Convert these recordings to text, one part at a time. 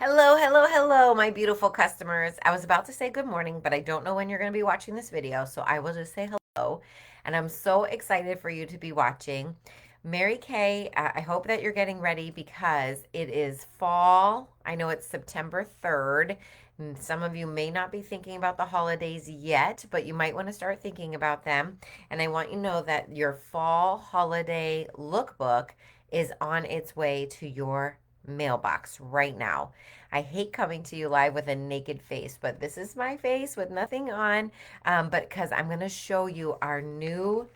Hello, hello, hello, my beautiful customers. I was about to say good morning, but I don't know when you're going to be watching this video, so I will just say hello. And I'm so excited for you to be watching. Mary Kay, I hope that you're getting ready because it is fall. I know it's September 3rd. And some of you may not be thinking about the holidays yet, but you might want to start thinking about them. And I want you to know that your fall holiday lookbook is on its way to your mailbox right now. I hate coming to you live with a naked face, but this is my face with nothing on. But because I'm going to show you our new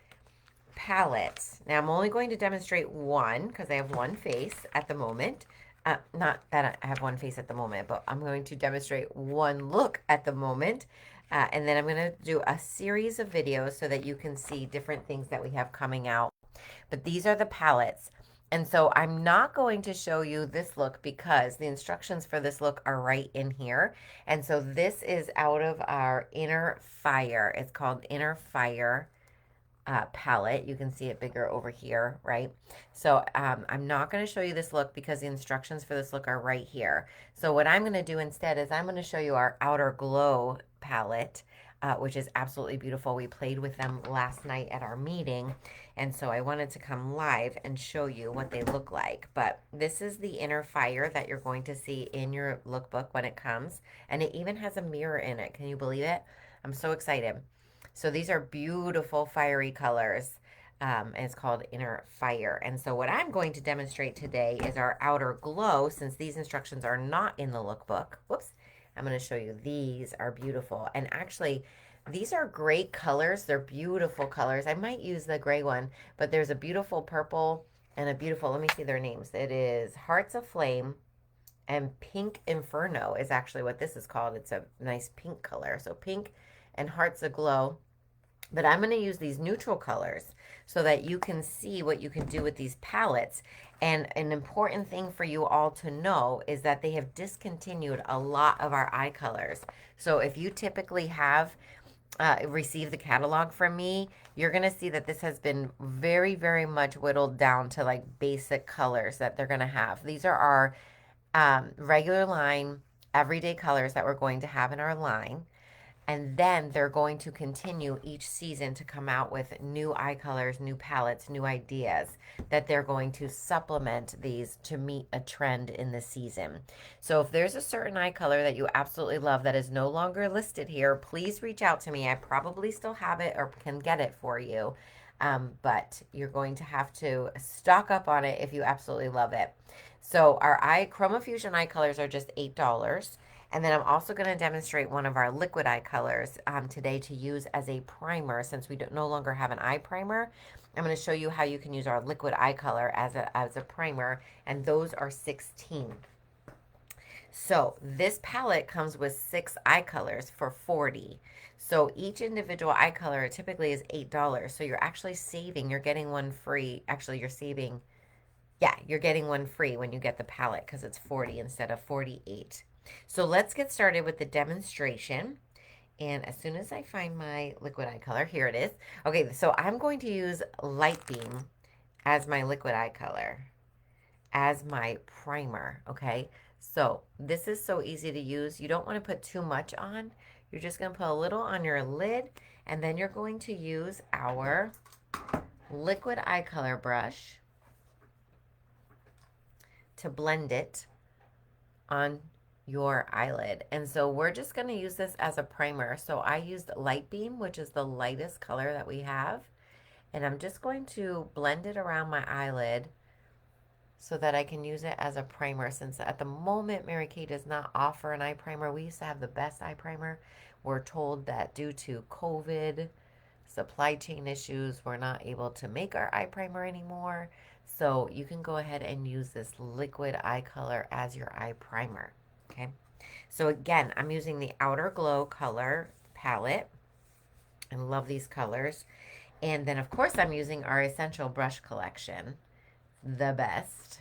palettes. Now, I'm only going to demonstrate one because I have one face at the moment. Not that I have one face at the moment, but I'm going to demonstrate one look at the moment. And then I'm going to do a series of videos so that you can see different things that we have coming out. But these are the palettes. And so I'm not going to show you this look because the instructions for this look are right in here. And so this is out of our Inner Fire. It's called Inner Fire palette. You can see it bigger over here, right? So I'm not going to show you this look because the instructions for this look are right here. So what I'm going to do instead is I'm going to show you our Outer Glow palette, which is absolutely beautiful. We played with them last night at our meeting, and so I wanted to come live and show you what they look like. But this is the Inner Fire that you're going to see in your lookbook when it comes, and it even has a mirror in it. Can you believe it? I'm so excited. So these are beautiful fiery colors. And it's called Inner Fire. And so what I'm going to demonstrate today is our Outer Glow, since these instructions are not in the lookbook. Whoops. I'm going to show you these are beautiful. And actually, these are great colors. They're beautiful colors. I might use the gray one, but there's a beautiful purple and a beautiful, let me see their names. It is Hearts of Flame and Pink Inferno is actually what this is called. It's a nice pink color. So pink and Hearts Aglow. But I'm going to use these neutral colors so that you can see what you can do with these palettes. And an important thing for you all to know is that they have discontinued a lot of our eye colors. So if you typically have received the catalog from me, you're going to see that this has been very, very much whittled down to like basic colors that they're going to have. These are our regular line, everyday colors that we're going to have in our line. And then they're going to continue each season to come out with new eye colors, new palettes, new ideas that they're going to supplement these to meet a trend in the season. So if there's a certain eye color that you absolutely love that is no longer listed here, please reach out to me. I probably still have it or can get it for you. But you're going to have to stock up on it if you absolutely love it. So our eye Chroma Fusion eye colors are just $8. And then I'm also going to demonstrate one of our liquid eye colors today to use as a primer since we no longer have an eye primer. I'm going to show you how you can use our liquid eye color as a primer, and those are 16. So this palette comes with 6 eye colors for 40. So each individual eye color typically is $8. So you're actually saving, you're getting one free. Actually, you're saving, yeah, you're getting one free when you get the palette because it's 40 instead of 48. So let's get started with the demonstration. And as soon as I find my liquid eye color, here it is. Okay, so I'm going to use Light Beam as my liquid eye color, as my primer, okay? So this is so easy to use. You don't want to put too much on. You're just going to put a little on your lid, and then you're going to use our liquid eye color brush to blend it on your eyelid. And so we're just going to use this as a primer. So I used Light Beam, which is the lightest color that we have. And I'm just going to blend it around my eyelid so that I can use it as a primer. Since at the moment Mary Kay does not offer an eye primer, we used to have the best eye primer. We're told that due to COVID, supply chain issues, we're not able to make our eye primer anymore. So you can go ahead and use this liquid eye color as your eye primer. Okay. So again, I'm using the Outer Glow color palette. I love these colors. And then of course I'm using our Essential Brush Collection, the best.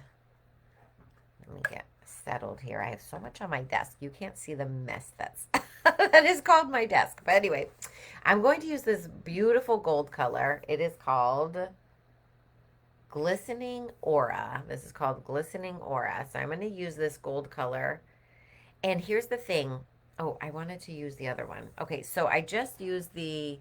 Let me get settled here. I have so much on my desk. You can't see the mess that's that is called my desk. But anyway, I'm going to use this beautiful gold color. It is called Glistening Aura. This is called Glistening Aura. So I'm going to use this gold color And here's the thing. Oh, I wanted to use the other one. Okay, so I just used the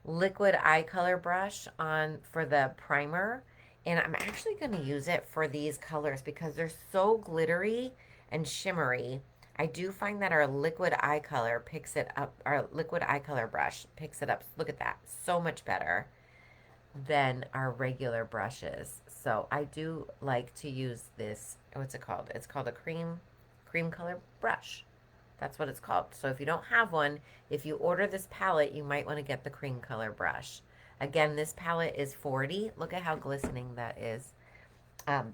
liquid eye color brush on for the primer, and I'm actually going to use it for these colors because they're so glittery and shimmery. I do find that our liquid eye color picks it up, our liquid eye color brush picks it up. Look at that, so much better than our regular brushes. So I do like to use this, what's it called? It's called a cream color brush. That's what it's called. So if you don't have one, if you order this palette, you might want to get the cream color brush. Again, this palette is 40. Look at how glistening that is.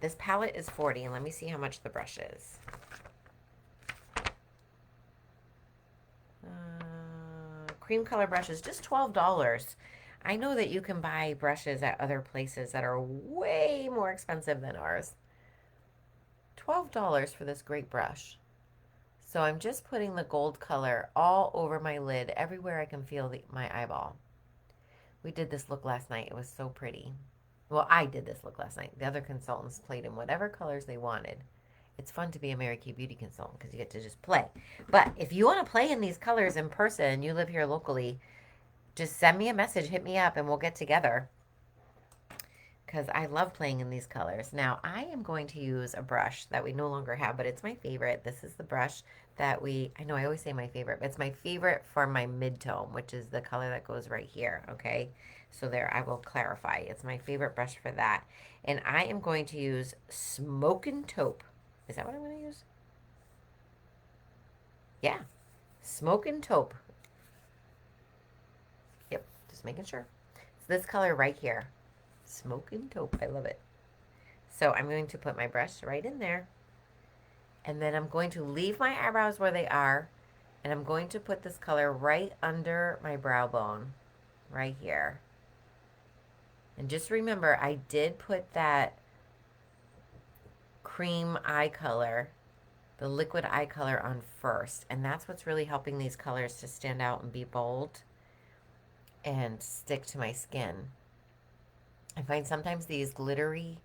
This palette is 40, and let me see how much the brush is. Cream color brush is just $12. I know that you can buy brushes at other places that are way more expensive than ours. $12 for this great brush. So I'm just putting the gold color all over my lid, everywhere I can feel my eyeball. We did this look last night. It was so pretty. Well, I did this look last night. The other consultants played in whatever colors they wanted. It's fun to be a Mary Kay Beauty consultant because you get to just play. But if you want to play in these colors in person, you live here locally, just send me a message, hit me up, and we'll get together because I love playing in these colors. Now, I am going to use a brush that we no longer have, but it's my favorite. This is the brush that I know I always say my favorite, but it's my favorite for my mid-tone, which is the color that goes right here, okay? So there, I will clarify. It's my favorite brush for that. And I am going to use Smokin' Taupe. Is that what I'm going to use? Yeah, Smokin' Taupe. Yep, just making sure. It's this color right here. Smokin' Taupe. I love it. So I'm going to put my brush right in there. And then I'm going to leave my eyebrows where they are. And I'm going to put this color right under my brow bone. Right here. And just remember, I did put that cream eye color, the liquid eye color on first. And that's what's really helping these colors to stand out and be bold and stick to my skin. I find sometimes these glittery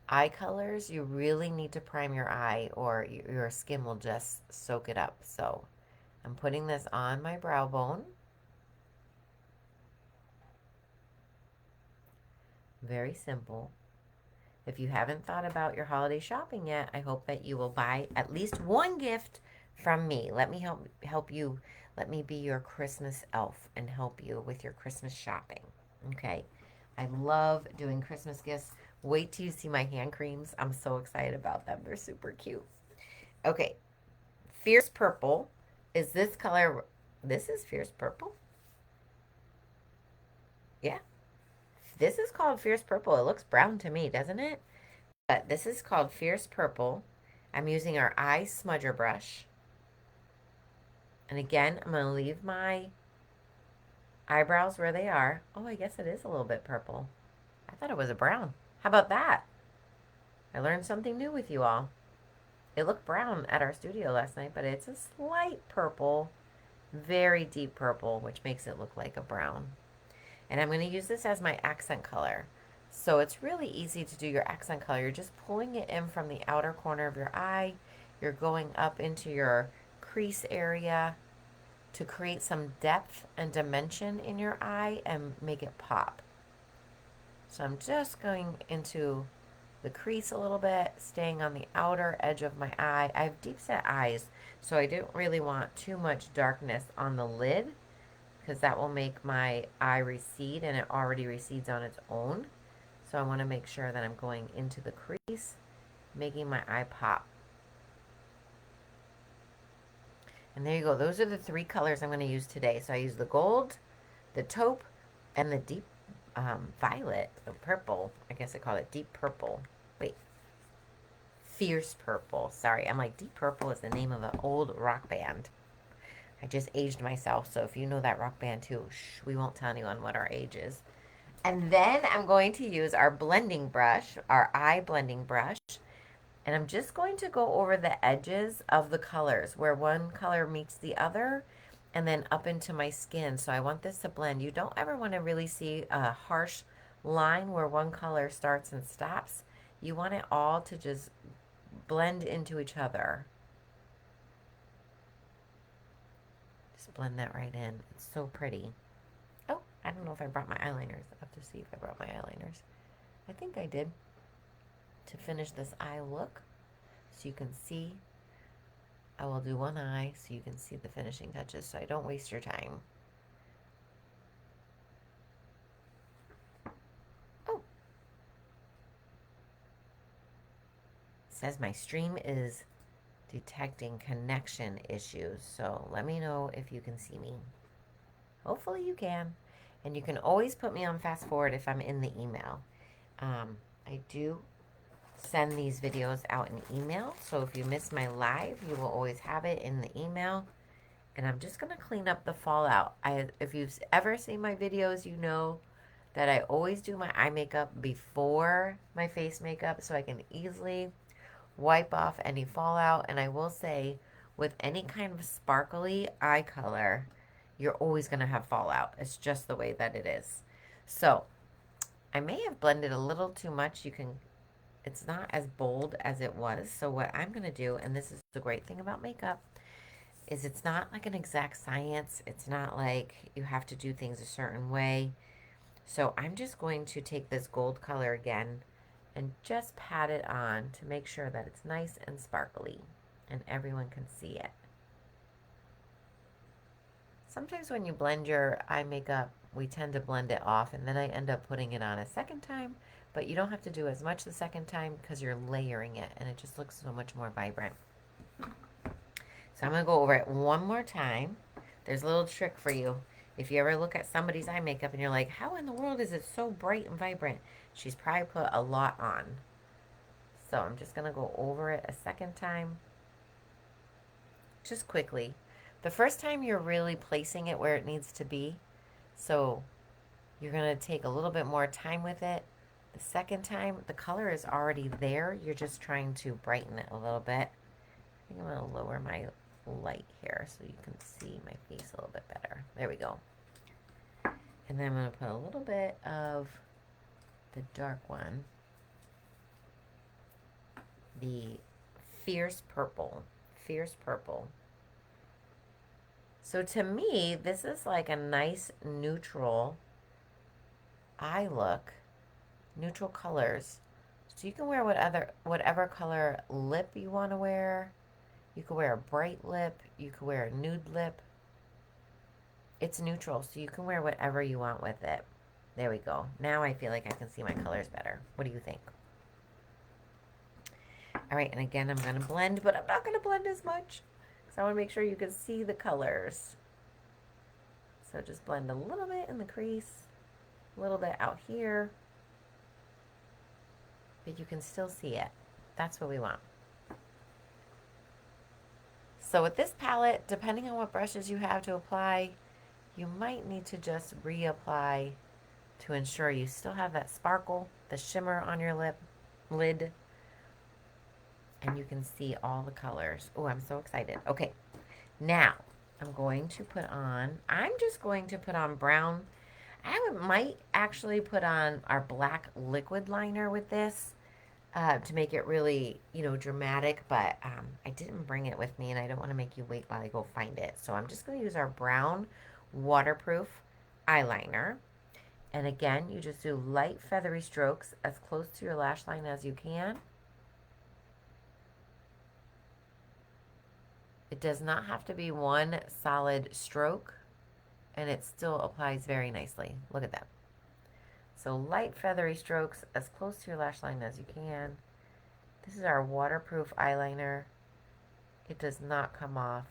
eye colors, you really need to prime your eye or your skin will just soak it up. So I'm putting this on my brow bone. Very simple. If you haven't thought about your holiday shopping yet, I hope that you will buy at least one gift from me. Let me help you. Let me be your Christmas elf and help you with your Christmas shopping. Okay. I love doing Christmas gifts. Wait till you see my hand creams. I'm so excited about them. They're super cute. Okay. Fierce Purple is this color. This is Fierce Purple. Yeah. This is called Fierce Purple. It looks brown to me, doesn't it? But this is called Fierce Purple. I'm using our eye smudger brush. And again, I'm going to leave my eyebrows where they are. Oh, I guess it is a little bit purple. I thought it was a brown. How about that? I learned something new with you all. It looked brown at our studio last night, but it's a slight purple, very deep purple, which makes it look like a brown. And I'm going to use this as my accent color. So it's really easy to do your accent color. You're just pulling it in from the outer corner of your eye. You're going up into your crease area to create some depth and dimension in your eye and make it pop. So I'm just going into the crease a little bit, staying on the outer edge of my eye. I have deep set eyes, so I don't really want too much darkness on the lid because that will make my eye recede, and it already recedes on its own. So I want to make sure that I'm going into the crease, making my eye pop. And there you go. Those are the three colors I'm going to use today. So I use the gold, the taupe, and the deep violet, or purple. I guess I call it deep purple. Wait. Fierce Purple. Sorry, I'm like, Deep Purple is the name of an old rock band. I just aged myself, so if you know that rock band too, we won't tell anyone what our age is. And then I'm going to use our blending brush, our eye blending brush, and I'm just going to go over the edges of the colors where one color meets the other and then up into my skin. So I want this to blend. You don't ever want to really see a harsh line where one color starts and stops. You want it all to just blend into each other. blend that right in. It's so pretty. Oh, I don't know if I brought my eyeliners. I have to see if I brought my eyeliners. I think I did. To finish this eye look, so you can see, I will do one eye so you can see the finishing touches so I don't waste your time. Oh, it says my stream is detecting connection issues, so let me know if you can see me. Hopefully you can. And you can always put me on fast forward if I'm in the email. I do send these videos out in email, so if you miss my live, you will always have it in the email. And I'm just going to clean up the fallout. If you've ever seen my videos, you know that I always do my eye makeup before my face makeup so I can easily wipe off any fallout. And I will say, with any kind of sparkly eye color, you're always going to have fallout. It's just the way that it is. So I may have blended a little too much. It's not as bold as it was. So what I'm going to do, and this is the great thing about makeup, is it's not like an exact science. It's not like you have to do things a certain way. So I'm just going to take this gold color again and just pat it on to make sure that it's nice and sparkly and everyone can see it. Sometimes when you blend your eye makeup, we tend to blend it off and then I end up putting it on a second time, but you don't have to do as much the second time because you're layering it and it just looks so much more vibrant. So I'm going to go over it one more time. There's a little trick for you. If you ever look at somebody's eye makeup and you're like, how in the world is it so bright and vibrant? She's probably put a lot on. So I'm just going to go over it a second time. Just quickly. The first time you're really placing it where it needs to be. So you're going to take a little bit more time with it. The second time, the color is already there. You're just trying to brighten it a little bit. I think I'm going to lower my light here so you can see my face a little bit better. There we go. And then I'm going to put a little bit of the dark one, the Fierce Purple. Fierce Purple. So to me, this is like a nice neutral eye look. Neutral colors. So you can wear whatever color lip you want to wear. You could wear a bright lip. You could wear a nude lip. It's neutral, so you can wear whatever you want with it. There we go. Now I feel like I can see my colors better. What do you think? All right, and again, I'm going to blend, but I'm not going to blend as much because I want to make sure you can see the colors. So just blend a little bit in the crease, a little bit out here, but you can still see it. That's what we want. So with this palette, depending on what brushes you have to apply, you might need to just reapply to ensure you still have that sparkle, the shimmer on your lid, and you can see all the colors. Oh, I'm so excited. Okay, now I'm just going to put on brown. Might actually put on our black liquid liner with this to make it really, dramatic, but I didn't bring it with me and I don't want to make you wait while I go find it. So I'm just going to use our brown waterproof eyeliner. And again, you just do light feathery strokes as close to your lash line as you can. It does not have to be one solid stroke, and it still applies very nicely. Look at that. So light feathery strokes as close to your lash line as you can. This is our waterproof eyeliner. It does not come off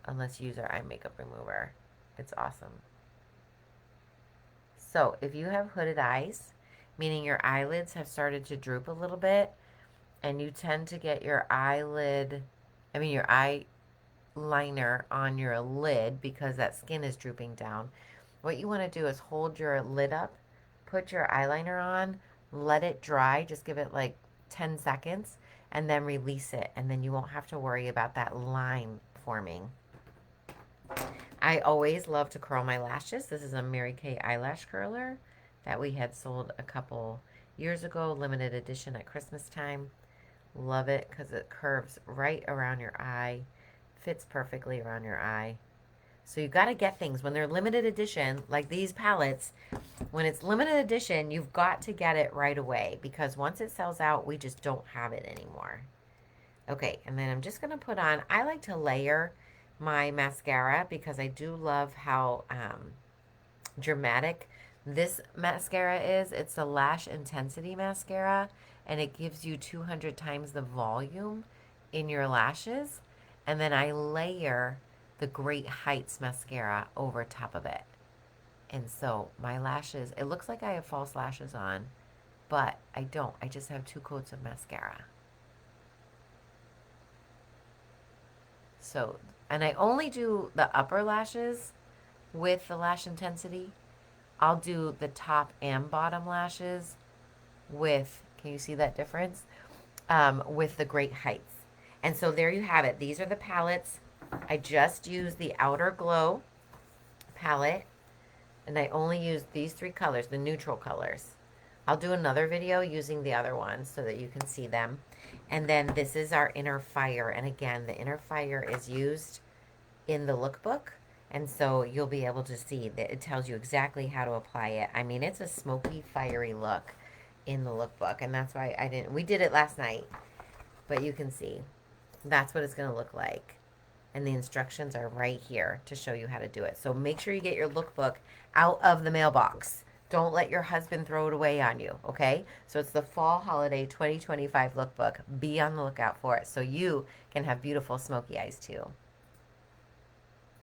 unless you use our eye makeup remover. It's awesome. So if you have hooded eyes, meaning your eyelids have started to droop a little bit, and you tend to get your eyeliner on your lid because that skin is drooping down, what you want to do is hold your lid up, put your eyeliner on, let it dry, just give it like 10 seconds, and then release it, and then you won't have to worry about that line forming. I always love to curl my lashes. This is a Mary Kay eyelash curler that we had sold a couple years ago, limited edition at Christmas time. Love it because it curves right around your eye, fits perfectly around your eye. So you got to get things when they're limited edition, like these palettes. When it's limited edition, you've got to get it right away because once it sells out, we just don't have it anymore. Okay, and then I'm just going to put on, I like to layer my mascara because I do love how dramatic this mascara is. It's the Lash Intensity Mascara, and it gives you 200 times the volume in your lashes. And then I layer the Great Heights mascara over top of it. And so my lashes, it looks like I have false lashes on, but I don't. I just have 2 coats of mascara. So, and I only do the upper lashes with the Lash Intensity. I'll do the top and bottom lashes with, can you see that difference? With the Great Heights. And so there you have it. These are the palettes. I just used the Outer Glow palette, and I only used these 3 colors, the neutral colors. I'll do another video using the other ones so that you can see them. And then this is our Inner Fire. And again, the Inner Fire is used in the lookbook. And so you'll be able to see that it tells you exactly how to apply it. I mean, it's a smoky, fiery look in the lookbook. And that's why we did it last night. But you can see, that's what it's going to look like. And the instructions are right here to show you how to do it. So make sure you get your lookbook out of the mailbox. Don't let your husband throw it away on you, okay? So it's the Fall Holiday 2025 lookbook. Be on the lookout for it so you can have beautiful smoky eyes too.